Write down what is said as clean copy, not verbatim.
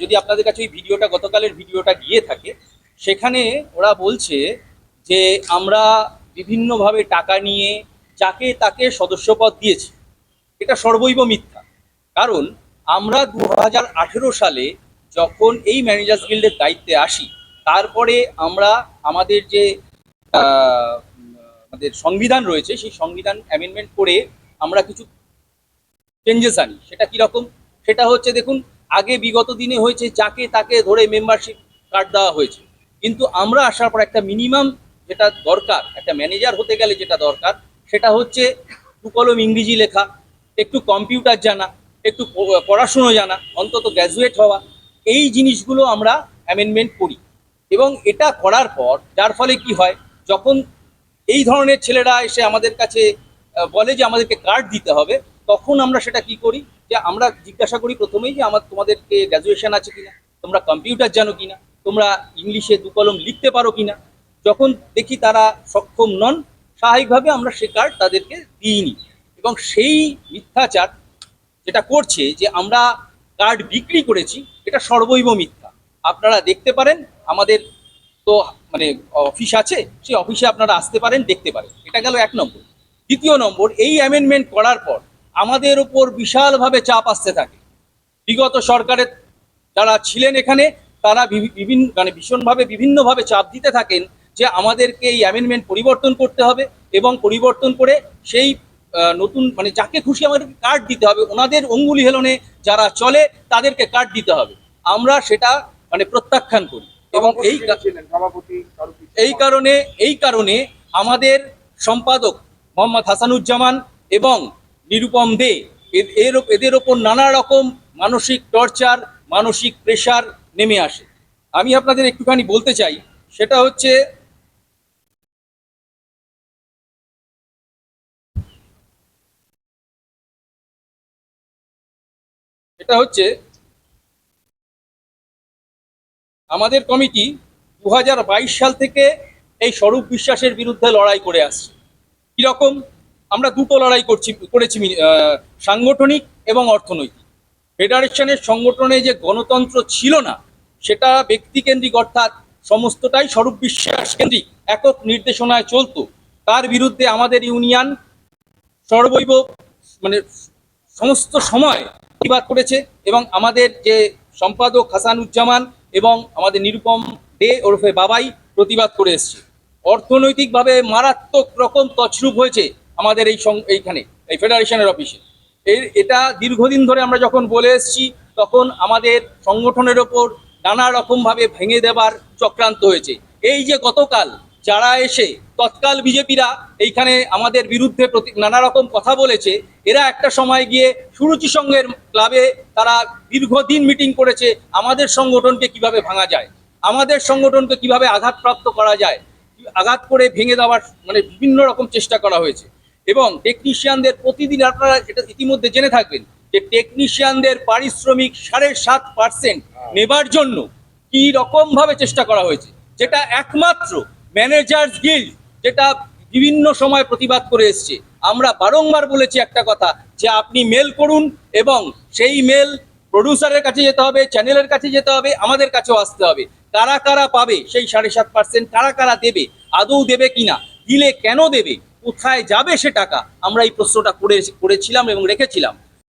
যদি আপনাদের কাছে ওই ভিডিওটা গতকালের ভিডিওটা গিয়ে থাকে, সেখানে ওরা বলছে যে আমরা বিভিন্নভাবে টাকা নিয়ে যাকে তাকে সদস্যপদ দিয়েছি। এটা সর্বৈব মিথ্যা। কারণ আমরা 2018 সালে যখন এই ম্যানেজার্স গিল্ডের দায়িত্বে আসি, তারপরে আমরা আমাদের যে আমাদের সংবিধান রয়েছে সেই সংবিধান অ্যামেন্ডমেন্ট করে আমরা কিছু চেঞ্জেস আনি। সেটা কীরকম? সেটা হচ্ছে, দেখুন, আগে বিগত দিনে হয়েছে যাকে তাকে ধরে মেম্বারশিপ কার্ড দেওয়া হয়েছে, কিন্তু আমরা আসার পর একটা মিনিমাম যেটা দরকার, একটা ম্যানেজার হতে গেলে যেটা দরকার, সেটা হচ্ছে দু কলম ইংরেজি লেখা, একটু কম্পিউটার জানা, একটু পড়াশুনো জানা, অন্তত গ্র্যাজুয়েট হওয়া। এই জিনিসগুলো আমরা অ্যামেন্ডমেন্ট করি। এবং এটা করার পর যার ফলে কি হয়, যখন এই ধরনের ছেলেরা এসে আমাদের কাছে বলে যে আমাদেরকে কার্ড দিতে হবে, তখন আমরা সেটা কি করি, যে আমরা জিজ্ঞাসা করি প্রথমেই যে তোমাদেরকে গ্র্যাজুয়েশন আছে কিনা, তোমরা কম্পিউটার জানো কিনা, তোমরা ইংলিশে দু কলম লিখতে পারো কিনা। যখন দেখি তারা সক্ষম নন, স্বাভাবিকভাবে আমরা সে কার্ড তাদেরকে দিইনি। এবং সেই মিথ্যাচার যেটা করছে যে আমরা কার্ড বিক্রি করেছি, এটা সর্বৈব মিথ্যা। আপনারা দেখতে পারেন, আমাদের তো মানে অফিস আছে, সেই অফিসে আপনারা আসতে পারেন, দেখতে পারেন। এটা গেল 1 নম্বর। দ্বিতীয় নম্বর, এই অ্যামেন্ডমেন্ট করার পর আমাদের উপর বিশালভাবে চাপ আসতে থাকে। বিগত সরকারের যারা ছিলেন এখানে, তারা ভীষণভাবে বিভিন্নভাবে চাপ দিতে থাকেন যে আমাদেরকে এই অ্যামেন্ডমেন্ট পরিবর্তন করতে হবে, এবং পরিবর্তন করে সেই নতুন যাকে খুশি আমাদেরকে কার্ড দিতে হবে, ওনাদের অঙ্গুলি হেলনে যারা চলে তাদেরকে কার্ড দিতে হবে। আমরা সেটা প্রত্যাখ্যান করি। এবং এই কারণে আমাদের সম্পাদক মোহাম্মদ হাসানুজ্জামান এবং নিরুপম দে এদের ওপর নানা রকম মানসিক টর্চার, মানসিক প্রেশার নেমে আসে। আমি আপনাদের একটুখানি বলতে চাই, সেটা হচ্ছে আমাদের কমিটি 2022 সাল থেকে এই স্বরূপ বিশ্বাসের বিরুদ্ধে লড়াই করে আসছে। কিরকম? আমরা দুটো লড়াই করেছি, সাংগঠনিক এবং অর্থনৈতিক। ফেডারেশনের সংগঠনে যে গণতন্ত্র ছিল না, সেটা ব্যক্তিকেন্দ্রিক, অর্থাৎ সমস্তটাই স্বরূপ বিশ্বাস কেন্দ্রিক একক নির্দেশনায় চলতো। তার বিরুদ্ধে আমাদের ইউনিয়ন সর্বৈব সমস্ত সময় প্রতিবাদ করেছে। এবং আমাদের যে সম্পাদক হাসানুজ্জামান এবং আমাদের নিরুপম দে ওরফে বাবাই প্রতিবাদ করে এসছে। অর্থনৈতিকভাবে মারাত্মক রকম তছরূপ হয়েছে আমাদের এইখানে এই ফেডারেশনের অফিসে। এটা দীর্ঘদিন ধরে আমরা যখন বলে এসছি, তখন আমাদের সংগঠনের ওপর নানা রকমভাবে ভেঙে দেবার চক্রান্ত হয়েছে। এই যে গতকাল যারা এসে তৎকাল বিজেপিরা এইখানে আমাদের বিরুদ্ধে নানা রকম কথা বলেছে, এরা একটা সময় গিয়ে সুরুচি সংঘের ক্লাবে তারা দীর্ঘদিন মিটিং করেছে আমাদের সংগঠনকে কিভাবে ভাঙা যায়, আমাদের সংগঠনকে কিভাবে আঘাতপ্রাপ্ত করা যায়, আঘাত করে ভেঙে দেওয়ার বিভিন্ন রকম চেষ্টা করা হয়েছে। এবং টেকনিশিয়ানদের প্রতিদিন, আপনারা এটা ইতিমধ্যে জেনে থাকবেন, যে টেকনিশিয়ানদের পারিশ্রমিক 7.5% নেবার জন্য কি রকম ভাবে চেষ্টা করা হয়েছে, যেটা একমাত্র ম্যানেজার্স গিল্ড যেটা বিভিন্ন সময় প্রতিবাদ করে এসছে। আমরা বারংবার বলেছি একটা কথা, যে আপনি মেল করুন, এবং সেই মেল প্রডিউসারের কাছে যেতে হবে, চ্যানেলের কাছে যেতে হবে, আমাদের কাছেও আসতে হবে। কারা কারা পাবে সেই 7.5%, কারা কারা দেবে, আদৌ দেবে কিনা, দিলে কেন দেবে, কোথায় যাবে সে টাকা, আমরা এই প্রশ্নটা করেছিলাম এবং রেখেছিলাম।